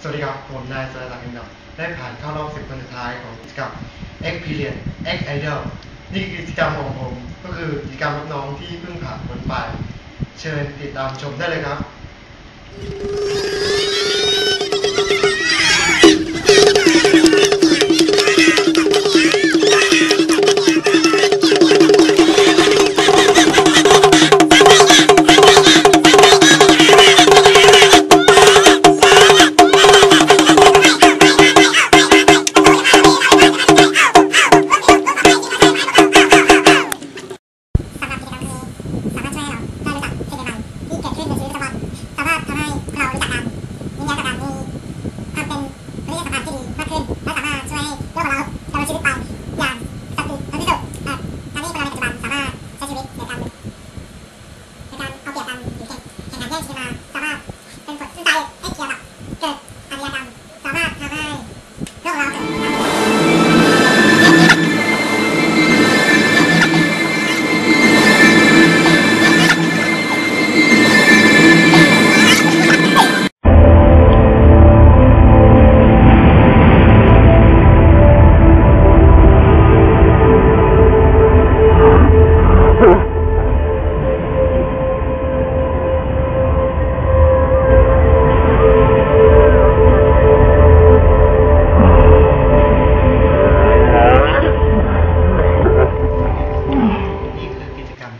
วัสดีครับผมนายสรศักดิ์อินทร์ได้ผ่านเข้ารอบ10 คนสุดท้ายของกิจกรรม Experience X Idol นี่คือกิจกรรมของผมก็คือกิจกรรมรับน้องที่เพิ่งผ่านพ้นไปเชิญติดตามชมได้เลยครับ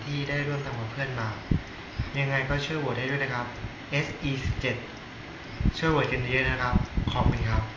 ที่ได้ร่วมทำกับเพื่อนมายังไงก็ช่วยโหวตให้ด้วยนะครับ SE17 ช่วยโหวตกันเยอะนะครับขอบคุณครับ